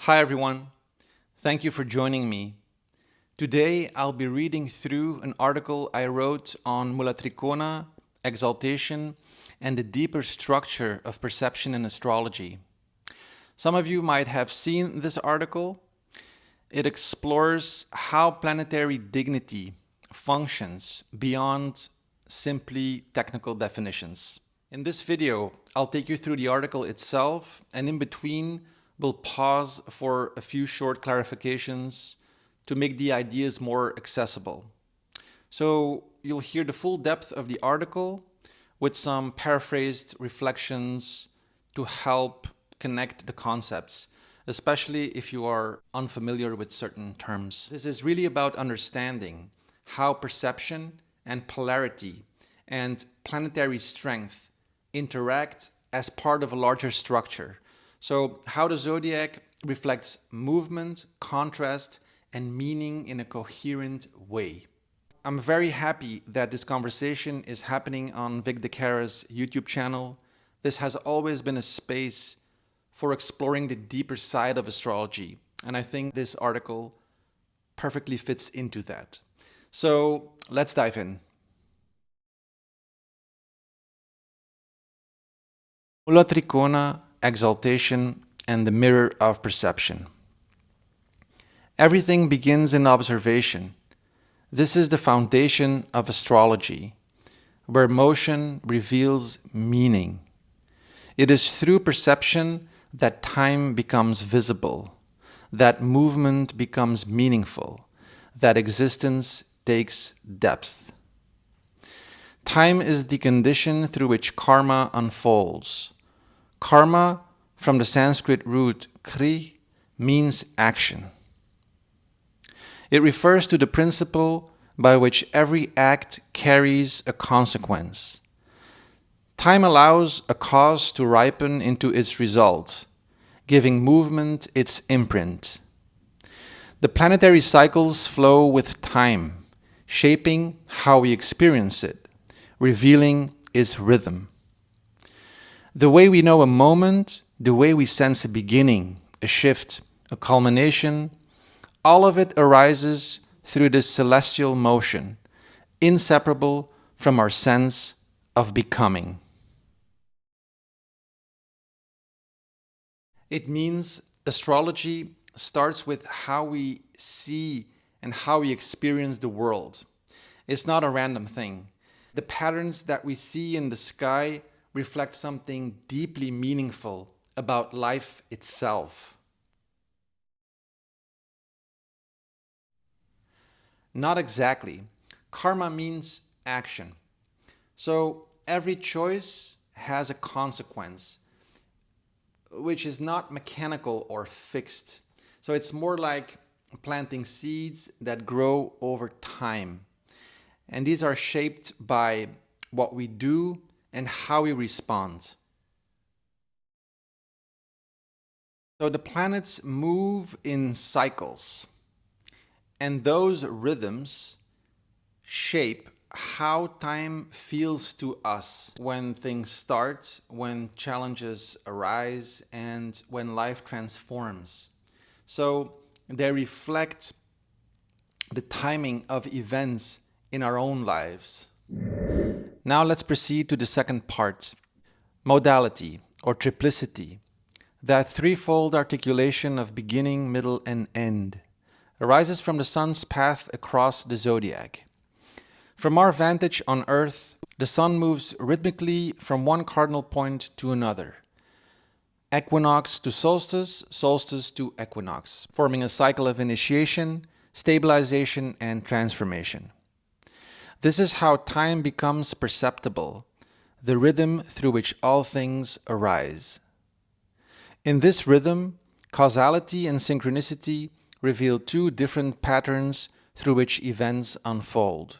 Hi everyone, thank you for joining me. Today I'll be reading through an article I wrote on Mulatrikona, exaltation, and the deeper structure of perception in astrology. Some of you might have seen this article. It explores how planetary dignity functions beyond simply technical definitions. In this video, I'll take you through the article itself, and in between, we'll pause for a few short clarifications to make the ideas more accessible. So you'll hear the full depth of the article with some paraphrased reflections to help connect the concepts, especially if you are unfamiliar with certain terms. This is really about understanding how perception and polarity and planetary strength interact as part of a larger structure. So how the zodiac reflects movement, contrast, and meaning in a coherent way. I'm very happy that this conversation is happening on Vic DeCara's YouTube channel. This has always been a space for exploring the deeper side of astrology, and I think this article perfectly fits into that. So let's dive in. Mulatrikona, exaltation, and the mirror of perception. Everything begins in observation. This is the foundation of astrology, where motion reveals meaning. It is through perception that time becomes visible, that movement becomes meaningful, that existence takes depth. Time is the condition through which karma unfolds. Karma, from the Sanskrit root kri, means action. It refers to the principle by which every act carries a consequence. Time allows a cause to ripen into its result, giving movement its imprint. The planetary cycles flow with time, shaping how we experience it, revealing its rhythm. The way we know a moment, the way we sense a beginning, a shift, a culmination, all of it arises through this celestial motion, inseparable from our sense of becoming. It means astrology starts with how we see and how we experience the world. It's not a random thing. The patterns that we see in the sky reflect something deeply meaningful about life itself. Not exactly. Karma means action. So every choice has a consequence, which is not mechanical or fixed. So it's more like planting seeds that grow over time. And these are shaped by what we do and how we respond. So the planets move in cycles, and those rhythms shape how time feels to us when things start, when challenges arise, and when life transforms. So they reflect the timing of events in our own lives. Now let's proceed to the second part, modality or triplicity, that threefold articulation of beginning, middle, and end, arises from the sun's path across the zodiac. From our vantage on Earth, the sun moves rhythmically from one cardinal point to another. Equinox to solstice, solstice to equinox, forming a cycle of initiation, stabilization, and transformation. This is how time becomes perceptible, the rhythm through which all things arise. In this rhythm, causality and synchronicity reveal two different patterns through which events unfold.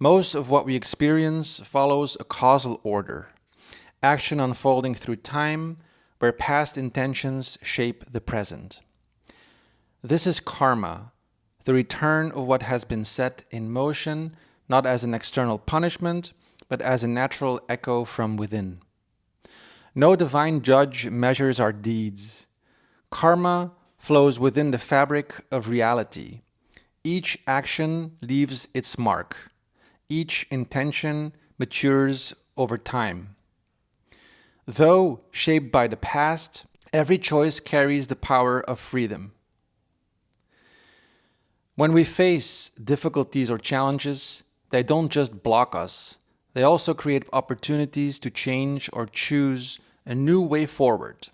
Most of what we experience follows a causal order, action unfolding through time, where past intentions shape the present. This is karma, the return of what has been set in motion, not as an external punishment, but as a natural echo from within. No divine judge measures our deeds. Karma flows within the fabric of reality. Each action leaves its mark. Each intention matures over time. Though shaped by the past, every choice carries the power of freedom. When we face difficulties or challenges, they don't just block us, they also create opportunities to change or choose a new way forward.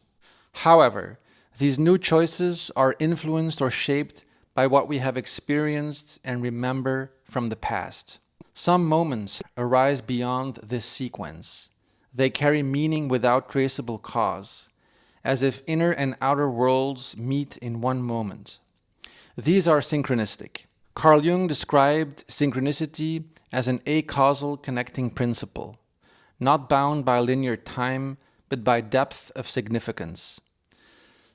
However, these new choices are influenced or shaped by what we have experienced and remember from the past. Some moments arise beyond this sequence. They carry meaning without traceable cause, as if inner and outer worlds meet in one moment. These are synchronistic. Carl Jung described synchronicity as an acausal connecting principle, not bound by linear time, but by depth of significance.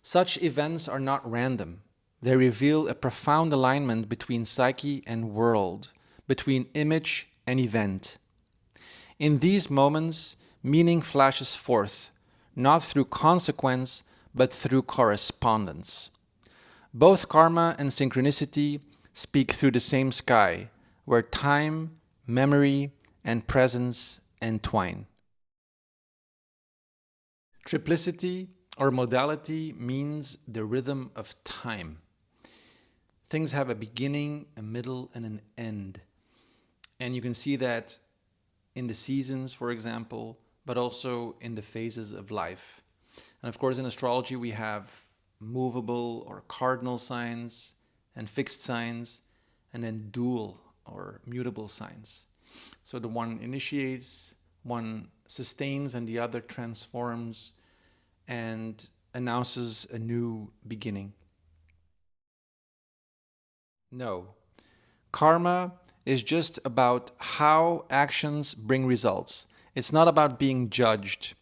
Such events are not random. They reveal a profound alignment between psyche and world, between image and event. In these moments, meaning flashes forth, not through consequence, but through correspondence. Both karma and synchronicity speak through the same sky, where time, memory, and presence entwine. Triplicity or modality means the rhythm of time. Things have a beginning, a middle, and an end. And you can see that in the seasons, for example, but also in the phases of life. And of course, in astrology, we have movable or cardinal signs and fixed signs, and then dual or mutable signs. So the one initiates, one sustains, and the other transforms and announces a new beginning. No. Karma is just about how actions bring results. It's not about being judged.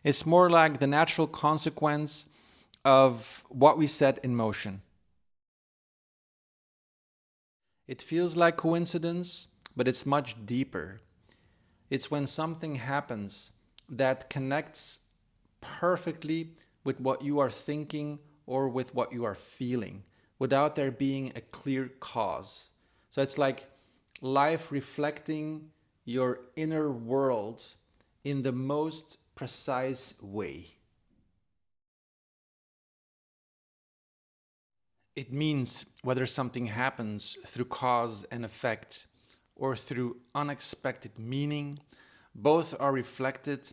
It's more like the natural consequence of what we set in motion. It feels like coincidence, but it's much deeper. It's when something happens that connects perfectly with what you are thinking or with what you are feeling, without there being a clear cause. So it's like life reflecting your inner world in the most precise way. It means whether something happens through cause and effect or through unexpected meaning, both are reflected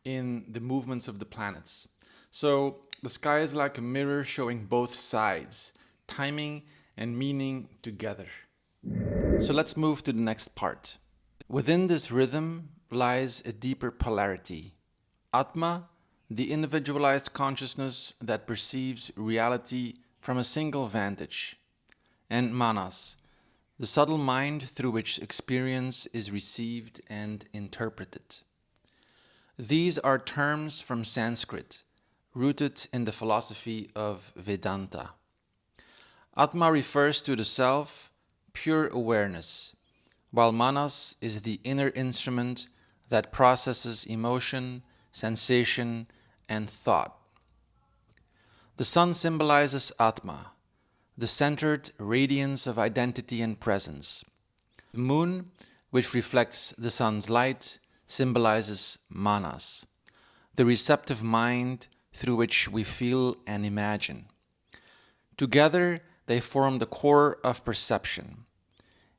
in the movements of the planets. So the sky is like a mirror showing both sides, timing and meaning together. So let's move to the next part. Within this rhythm lies a deeper polarity. Atma, the individualized consciousness that perceives reality from a single vantage, and Manas, the subtle mind through which experience is received and interpreted. These are terms from Sanskrit, rooted in the philosophy of Vedanta. Atma refers to the self, pure awareness, while Manas is the inner instrument that processes emotion, sensation, and thought. The sun symbolizes Atma, the centered radiance of identity and presence. The moon, which reflects the sun's light, symbolizes Manas, the receptive mind through which we feel and imagine. Together, they form the core of perception.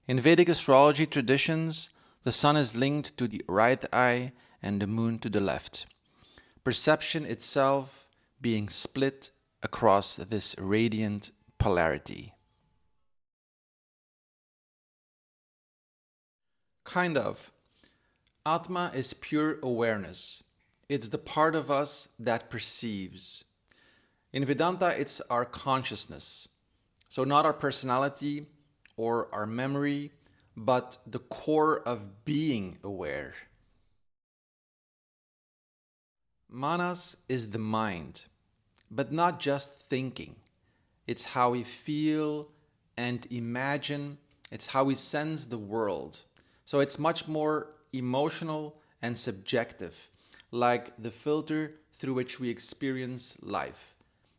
In Vedic astrology traditions, the sun is linked to the right eye and the moon to the left. Perception itself being split across this radiant polarity. Kind of. Atma is pure awareness. It's the part of us that perceives. In Vedanta, it's our consciousness. So not our personality or our memory, but the core of being aware. Manas is the mind, but not just thinking. It's how we feel and imagine. It's how we sense the world. So it's much more emotional and subjective, like the filter through which we experience life.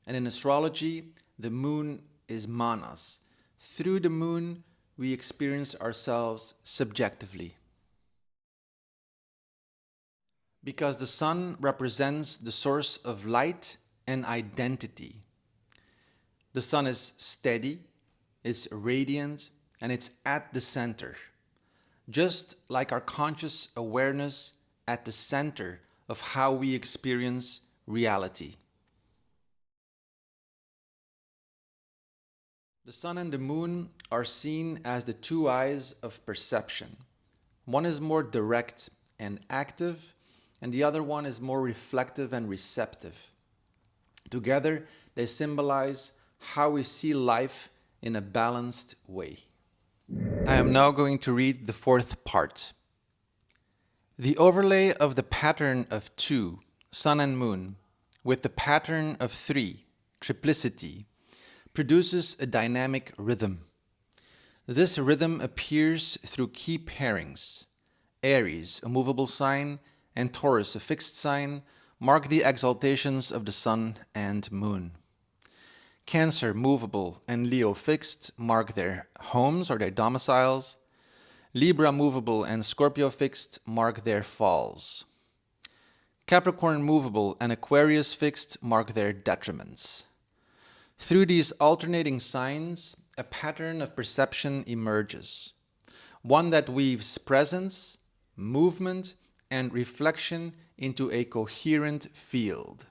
And in astrology, the moon is manas. Through the moon, we experience ourselves subjectively. Because the sun represents the source of light and identity. The sun is steady, it's radiant, and it's at the center. Just like our conscious awareness at the center of how we experience reality. The sun and the moon are seen as the two eyes of perception. One is more direct and active, and the other one is more reflective and receptive. Together, they symbolize how we see life in a balanced way. I am now going to read the fourth part. The overlay of the pattern of 2, sun and moon, with the pattern of 3, triplicity, produces a dynamic rhythm. This rhythm appears through key pairings. Aries, a movable sign, and Taurus, a fixed sign, mark the exaltations of the sun and moon. Cancer, movable, and Leo, fixed, mark their homes or their domiciles. Libra, movable, and Scorpio, fixed, mark their falls. Capricorn, movable, and Aquarius, fixed, mark their detriments. Through these alternating signs, a pattern of perception emerges, one that weaves presence, movement, and reflection into a coherent field.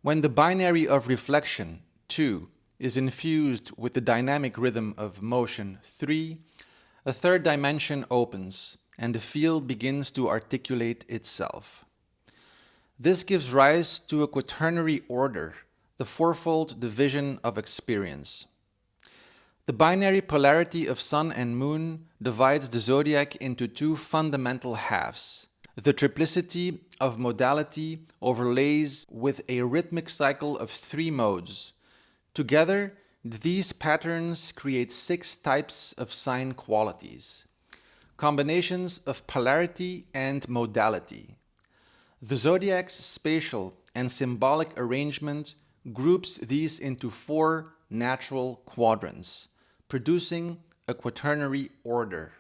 When the binary of reflection, 2, is infused with the dynamic rhythm of motion, 3, a third dimension opens and the field begins to articulate itself. This gives rise to a quaternary order, the fourfold division of experience. The binary polarity of sun and moon divides the zodiac into two fundamental halves. The triplicity of modality overlays with a rhythmic cycle of 3 modes. Together, these patterns create 6 types of sign qualities, combinations of polarity and modality. The zodiac's spatial and symbolic arrangement groups these into 4 natural quadrants, producing a quaternary order.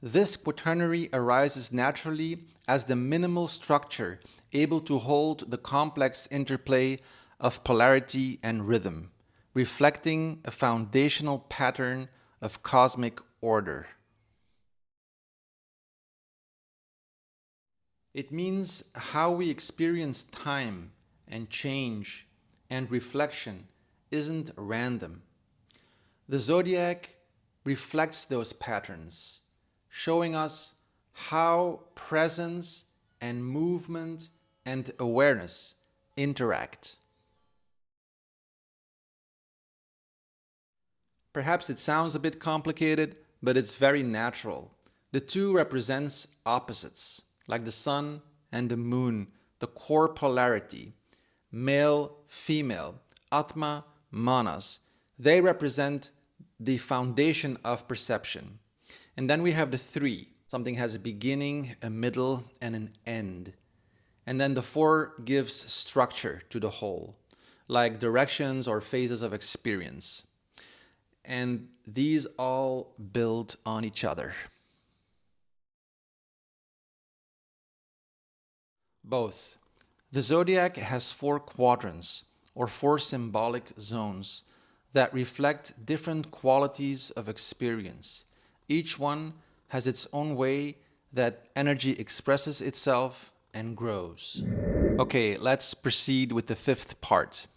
This quaternary arises naturally as the minimal structure able to hold the complex interplay of polarity and rhythm, reflecting a foundational pattern of cosmic order. It means how we experience time and change and reflection isn't random. The zodiac reflects those patterns, showing us how presence and movement and awareness interact. Perhaps it sounds a bit complicated, but it's very natural. The two represents opposites, like the sun and the moon, the core polarity, male, female, atma, manas. They represent the foundation of perception. And then we have the 3. Something has a beginning, a middle, and an end. And then the 4 gives structure to the whole, like directions or phases of experience. And these all build on each other. Both. The zodiac has 4 quadrants, or 4 symbolic zones, that reflect different qualities of experience. Each one has its own way that energy expresses itself and grows. Okay, let's proceed with the 5th part.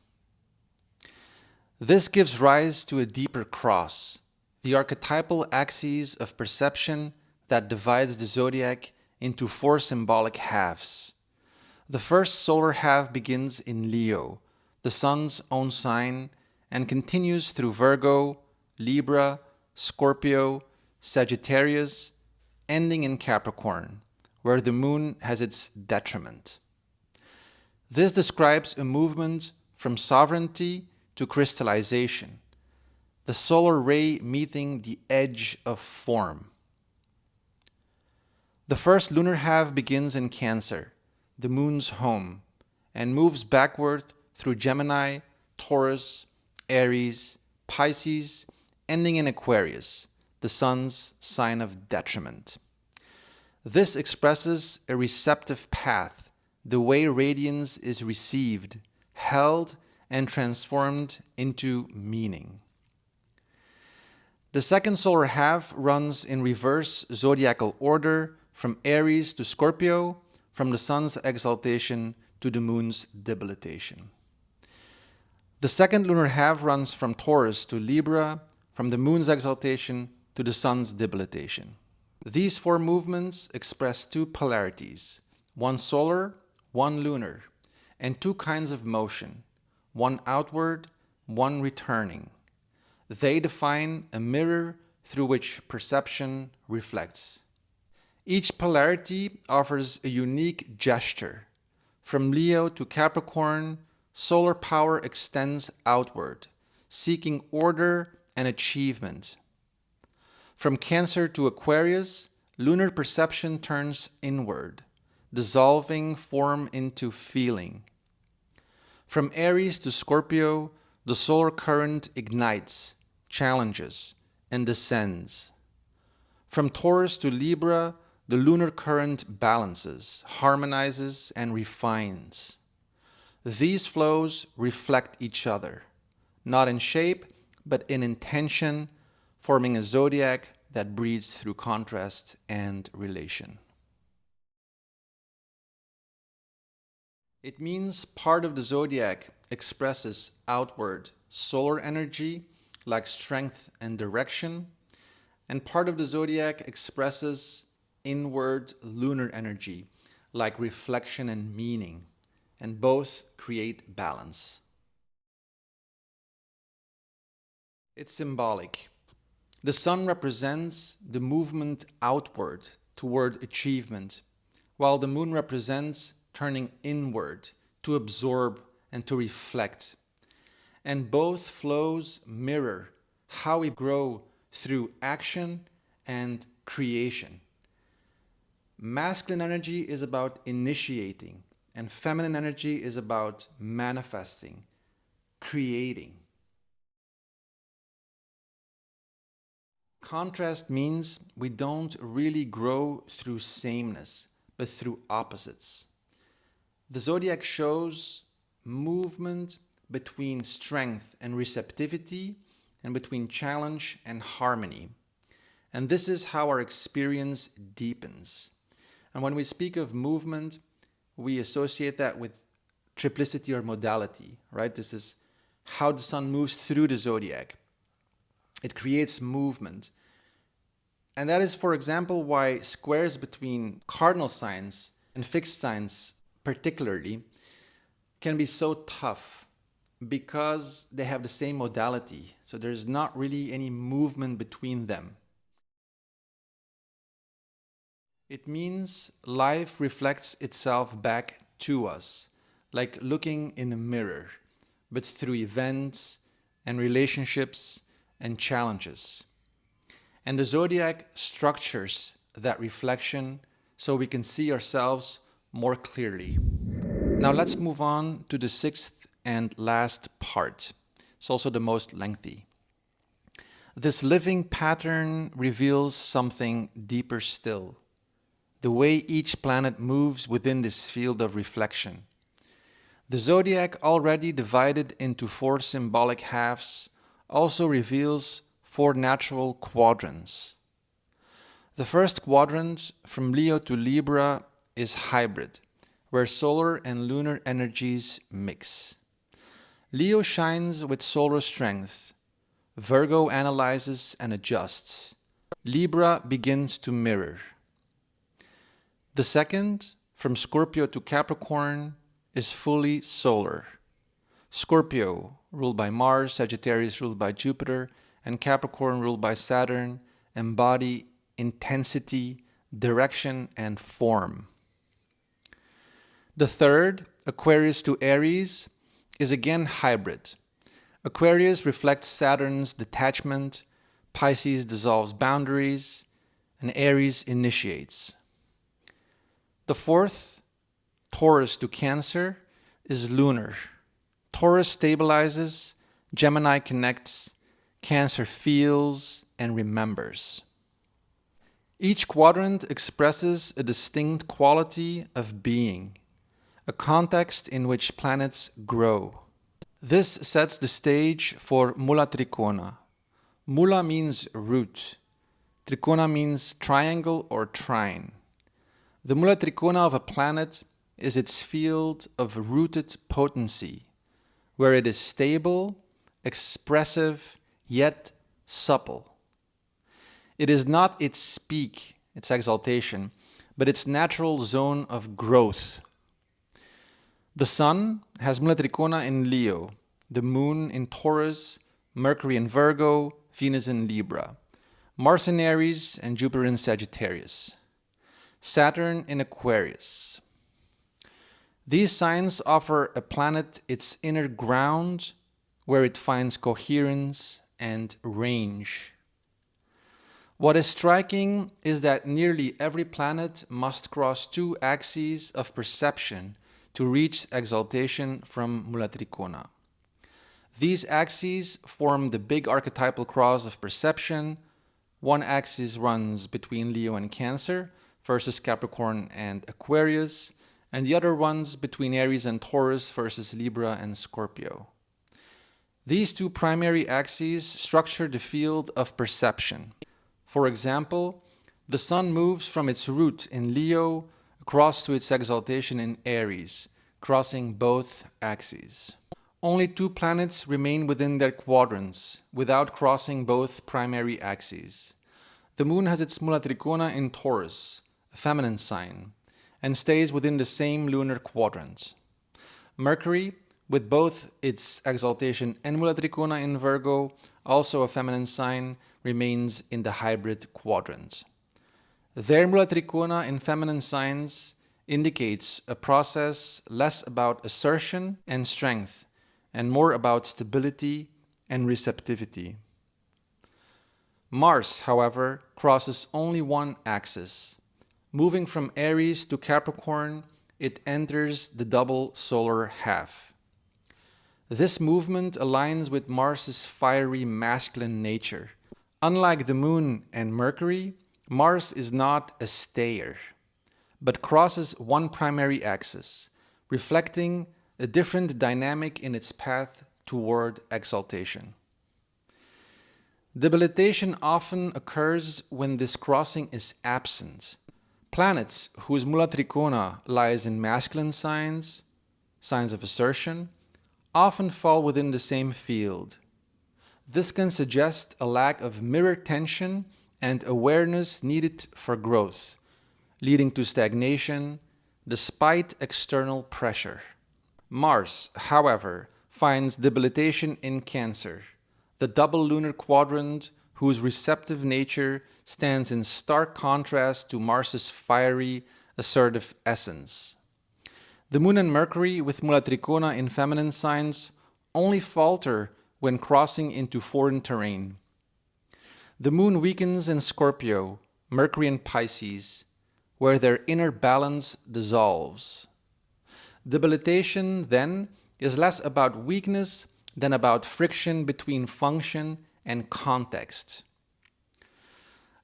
This gives rise to a deeper cross, the archetypal axis of perception that divides the zodiac into 4 symbolic halves. The first solar half begins in Leo, the sun's own sign, and continues through Virgo, Libra, Scorpio, Sagittarius, ending in Capricorn, where the moon has its detriment. This describes a movement from sovereignty to crystallization, the solar ray meeting the edge of form. The first lunar half begins in Cancer, the moon's home, and moves backward through Gemini, Taurus, Aries, Pisces, ending in Aquarius, the sun's sign of detriment. This expresses a receptive path, the way radiance is received, held, and transformed into meaning. The second solar half runs in reverse zodiacal order from Aries to Scorpio, from the sun's exaltation to the moon's debilitation. The second lunar half runs from Taurus to Libra, from the moon's exaltation to the sun's debilitation. These four movements express two polarities, one solar, one lunar, and two kinds of motion, one outward, one returning. They define a mirror through which perception reflects. Each polarity offers a unique gesture. From Leo to Capricorn, solar power extends outward, seeking order and achievement. From Cancer to Aquarius, lunar perception turns inward, dissolving form into feeling. From Aries to Scorpio, the solar current ignites, challenges, and descends. From Taurus to Libra, the lunar current balances, harmonizes, and refines. These flows reflect each other, not in shape, but in intention, forming a zodiac that breathes through contrast and relation. It means part of the zodiac expresses outward solar energy, like strength and direction, and part of the zodiac expresses inward lunar energy, like reflection and meaning, and both create balance. It's symbolic. The sun represents the movement outward toward achievement, while the moon represents turning inward to absorb and to reflect. And both flows mirror how we grow through action and creation. Masculine energy is about initiating, and feminine energy is about manifesting, creating. Contrast means we don't really grow through sameness, but through opposites. The zodiac shows movement between strength and receptivity, and between challenge and harmony. And this is how our experience deepens. And when we speak of movement, we associate that with triplicity or modality, right? This is how the sun moves through the zodiac. It creates movement. And that is, for example, why squares between cardinal signs and fixed signs particularly can be so tough, because they have the same modality. So there's not really any movement between them. It means life reflects itself back to us, like looking in a mirror, but through events and relationships and challenges. And the zodiac structures that reflection so we can see ourselves more clearly. Now let's move on to the sixth and last part. It's also the most lengthy. This living pattern reveals something deeper still, the way each planet moves within this field of reflection. The zodiac, already divided into four symbolic halves, also reveals four natural quadrants. The first quadrant, from Leo to Libra, is hybrid, where solar and lunar energies mix. Leo shines with solar strength. Virgo analyzes and adjusts. Libra begins to mirror. The second, from Scorpio to Capricorn, is fully solar. Scorpio, ruled by Mars, Sagittarius, ruled by Jupiter, and Capricorn, ruled by Saturn, embody intensity, direction, and form. The third, Aquarius to Aries, is again hybrid. Aquarius reflects Saturn's detachment, Pisces dissolves boundaries, and Aries initiates. The fourth, Taurus to Cancer, is lunar. Taurus stabilizes, Gemini connects, Cancer feels and remembers. Each quadrant expresses a distinct quality of being, a context in which planets grow. This sets the stage for Mulatrikona. Mula means root. Trikona means triangle or trine. The Mulatrikona of a planet is its field of rooted potency, where it is stable, expressive, yet supple. It is not its peak, its exaltation, but its natural zone of growth. The Sun has Mulatrikona in Leo, the Moon in Taurus, Mercury in Virgo, Venus in Libra, Mars in Aries, and Jupiter in Sagittarius, Saturn in Aquarius. These signs offer a planet its inner ground, where it finds coherence and range. What is striking is that nearly every planet must cross two axes of perception to reach exaltation from Mulatrikona. These axes form the big archetypal cross of perception. One axis runs between Leo and Cancer versus Capricorn and Aquarius, and the other runs between Aries and Taurus versus Libra and Scorpio. These two primary axes structure the field of perception. For example, the Sun moves from its root in Leo across to its exaltation in Aries, crossing both axes. Only two planets remain within their quadrants, without crossing both primary axes. The Moon has its Mulatrikona in Taurus, a feminine sign, and stays within the same lunar quadrant. Mercury, with both its exaltation and Mulatrikona in Virgo, also a feminine sign, remains in the hybrid quadrant. Their Mulatrikona in feminine signs indicates a process less about assertion and strength and more about stability and receptivity. Mars, however, crosses only one axis. Moving from Aries to Capricorn, it enters the double solar half. This movement aligns with Mars's fiery masculine nature. Unlike the Moon and Mercury, Mars is not a stayer, but crosses one primary axis, reflecting a different dynamic in its path toward exaltation. Debilitation often occurs when this crossing is absent. Planets whose Mulatrikona lies in masculine signs, signs of assertion, often fall within the same field. This can suggest a lack of mirror tension and awareness needed for growth, leading to stagnation despite external pressure. Mars, however, finds debilitation in Cancer, the double lunar quadrant whose receptive nature stands in stark contrast to Mars's fiery, assertive essence. The Moon and Mercury with Mulatrikona in feminine signs only falter when crossing into foreign terrain. The Moon weakens in Scorpio, Mercury in Pisces, where their inner balance dissolves. Debilitation, then, is less about weakness than about friction between function and context.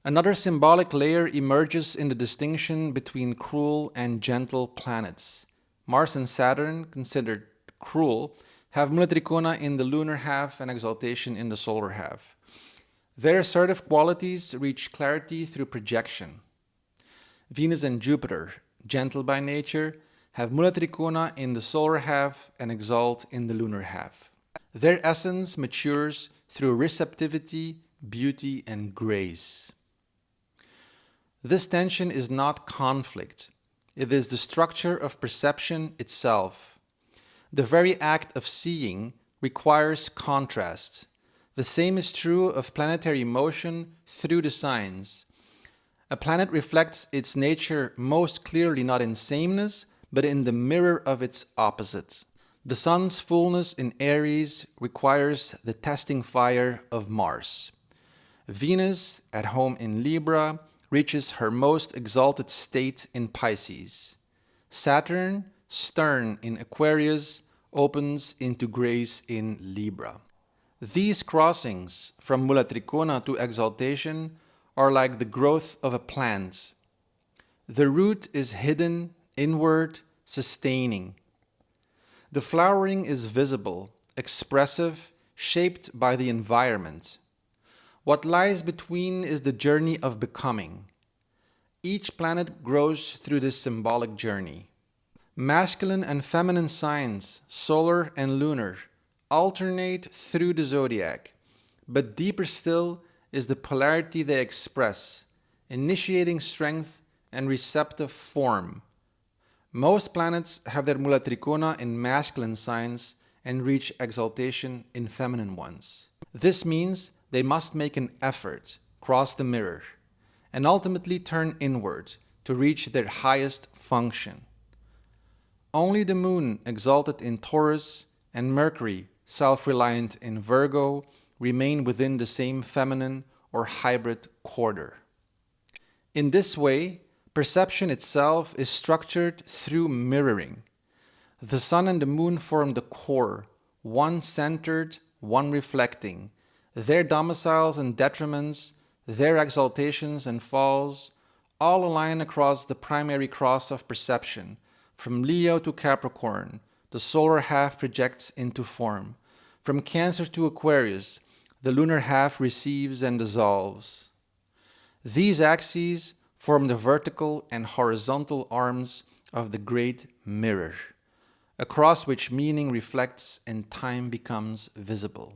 Another symbolic layer emerges in the distinction between cruel and gentle planets. Mars and Saturn, considered cruel, have Mulatrikona in the lunar half and exaltation in the solar half. Their assertive qualities reach clarity through projection. Venus and Jupiter, gentle by nature, have Mulatrikona in the solar half and exalt in the lunar half. Their essence matures through receptivity, beauty, and grace. This tension is not conflict. It is the structure of perception itself. The very act of seeing requires contrast. The same is true of planetary motion through the signs. A planet reflects its nature most clearly not in sameness, but in the mirror of its opposite. The Sun's fullness in Aries requires the testing fire of Mars. Venus, at home in Libra, reaches her most exalted state in Pisces. Saturn, stern in Aquarius, opens into grace in Libra. These crossings from Mulatrikona to exaltation are like the growth of a plant. The root is hidden, inward, sustaining. The flowering is visible, expressive, shaped by the environment. What lies between is the journey of becoming. Each planet grows through this symbolic journey. Masculine and feminine signs, solar and lunar, alternate through the zodiac, but deeper still is the polarity they express, initiating strength and receptive form. Most planets have their Mulatrikona in masculine signs and reach exaltation in feminine ones. This means they must make an effort, cross the mirror, and ultimately turn inward to reach their highest function. Only the moon, exalted in Taurus, and Mercury, self-reliant in Virgo, remain within the same feminine or hybrid quarter. In this way, perception itself is structured through mirroring. The sun and the moon form the core, one centered, one reflecting. Their domiciles and detriments, their exaltations and falls, all align across the primary cross of perception. From Leo to Capricorn, the solar half projects into form. From Cancer to Aquarius, the lunar half receives and dissolves. These axes form the vertical and horizontal arms of the great mirror, across which meaning reflects and time becomes visible.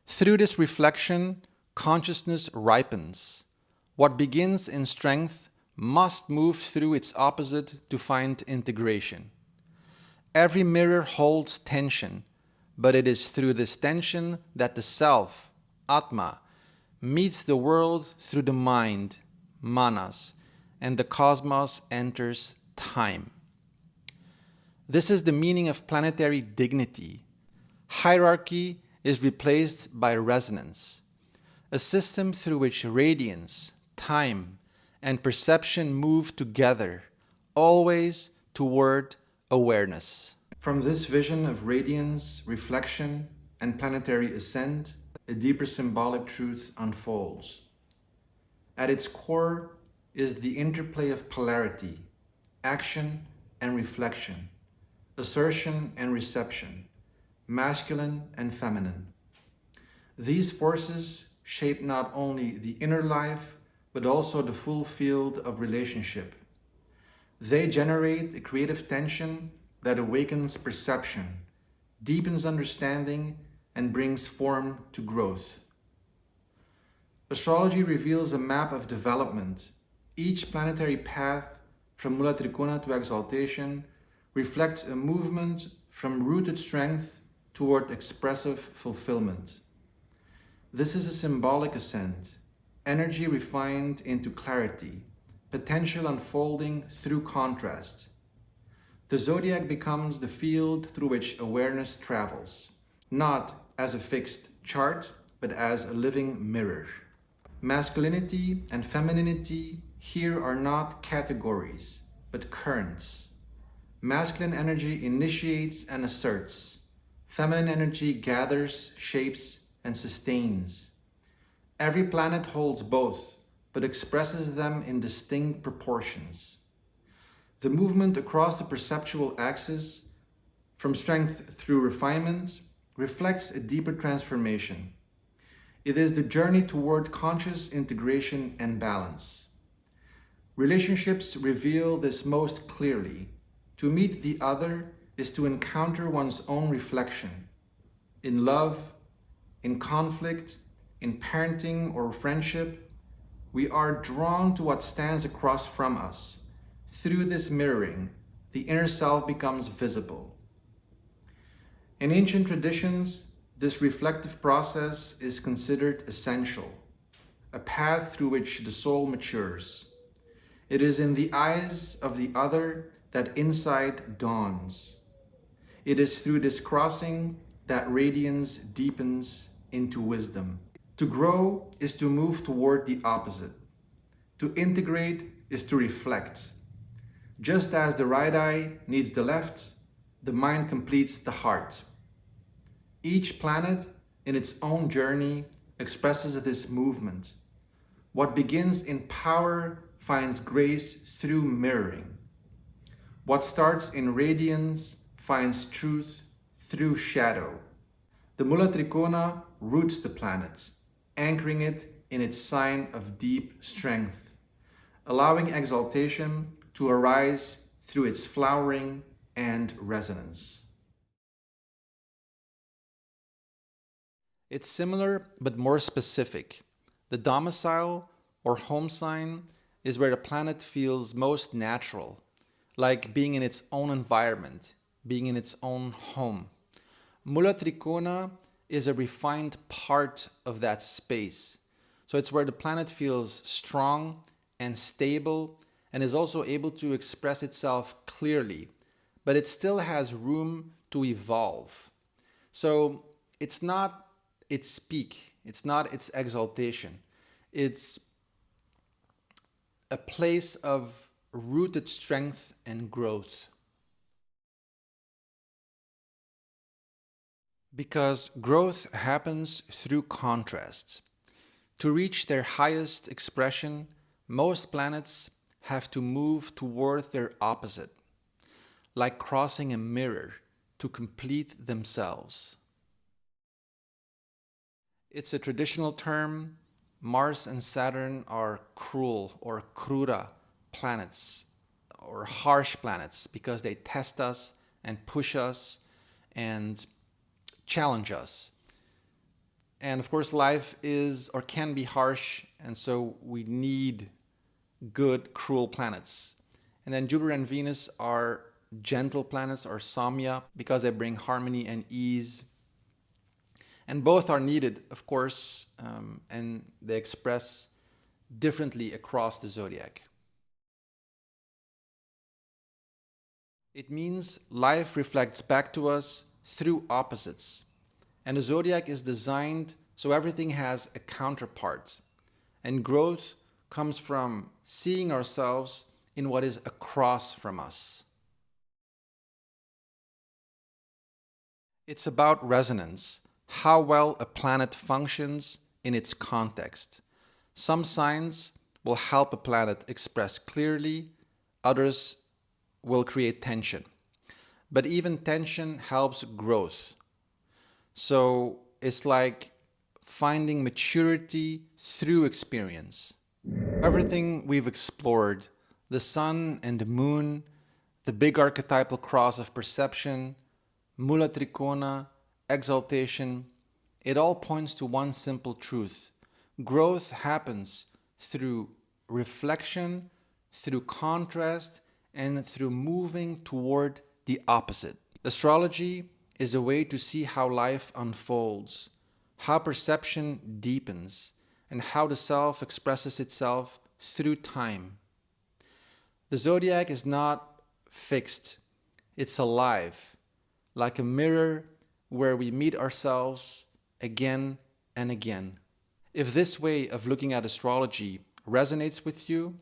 Through this reflection, consciousness ripens. What begins in strength must move through its opposite to find integration. Every mirror holds tension, but it is through this tension that the self, Atma, meets the world through the mind, Manas, and the cosmos enters time. This is the meaning of planetary dignity. Hierarchy is replaced by resonance, a system through which radiance, time, and perception move together, always toward awareness. From this vision of radiance, reflection, and planetary ascent, a deeper symbolic truth unfolds. At its core is the interplay of polarity, action and reflection, assertion and reception, masculine and feminine. These forces shape not only the inner life, but also the full field of relationship. They generate a creative tension that awakens perception, deepens understanding, and brings form to growth. Astrology reveals a map of development. Each planetary path, from Mulatrikona to exaltation, reflects a movement from rooted strength toward expressive fulfillment. This is a symbolic ascent, energy refined into clarity, potential unfolding through contrast. The zodiac becomes the field through which awareness travels, not as a fixed chart, but as a living mirror. Masculinity and femininity here are not categories, but currents. Masculine energy initiates and asserts. Feminine energy gathers, shapes, and sustains. Every planet holds both, but expresses them in distinct proportions. The movement across the perceptual axis, from strength through refinement, reflects a deeper transformation. It is the journey toward conscious integration and balance. Relationships reveal this most clearly. To meet the other is to encounter one's own reflection. In love, in conflict, in parenting or friendship, we are drawn to what stands across from us. Through this mirroring, the inner self becomes visible. In ancient traditions, this reflective process is considered essential, a path through which the soul matures. It is in the eyes of the other that insight dawns. It is through this crossing that radiance deepens into wisdom. To grow is to move toward the opposite. To integrate is to reflect. Just as the right eye needs the left, the mind completes the heart. Each planet, in its own journey, expresses this movement. What begins in power finds grace through mirroring. What starts in radiance finds truth through shadow. The Mulatrikona roots the planet, anchoring it in its sign of deep strength, allowing exaltation to arise through its flowering and resonance. It's similar but more specific. The domicile or home sign is where the planet feels most natural, like being in its own environment, being in its own home. Mulatrikona is a refined part of that space. So it's where the planet feels strong and stable and is also able to express itself clearly, but it still has room to evolve. So it's not its peak, it's not its exaltation. It's a place of rooted strength and growth. Because growth happens through contrasts. To reach their highest expression, most planets have to move toward their opposite, like crossing a mirror to complete themselves. It's a traditional term. Mars and Saturn are cruel or krura planets or harsh planets because they test us and push us and challenge us. And of course, life is or can be harsh, and so we need good, cruel planets. And then Jupiter and Venus are gentle planets or Samya because they bring harmony and ease. And both are needed, of course, and they express differently across the zodiac. It means life reflects back to us through opposites. And the zodiac is designed so everything has a counterpart. And growth comes from seeing ourselves in what is across from us. It's about resonance, how well a planet functions in its context. Some signs will help a planet express clearly, others will create tension. But even tension helps growth. So it's like finding maturity through experience. Everything we've explored, the sun and the moon, the big archetypal cross of perception, Mulatrikona, exaltation, it all points to one simple truth. Growth happens through reflection, through contrast, and through moving toward the opposite. Astrology is a way to see how life unfolds, how perception deepens, and how the self expresses itself through time. The zodiac is not fixed, it's alive, like a mirror where we meet ourselves again and again. If this way of looking at astrology resonates with you,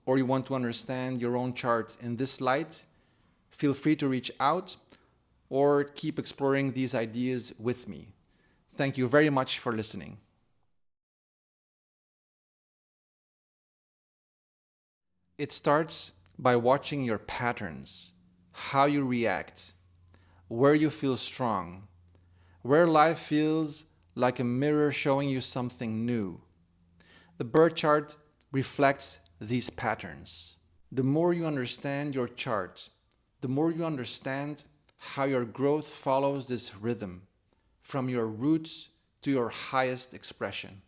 or you want to understand your own chart in this light, feel free to reach out or keep exploring these ideas with me. Thank you very much for listening. It starts by watching your patterns, how you react, where you feel strong, where life feels like a mirror showing you something new. The birth chart reflects these patterns. The more you understand your chart, the more you understand how your growth follows this rhythm, from your roots to your highest expression.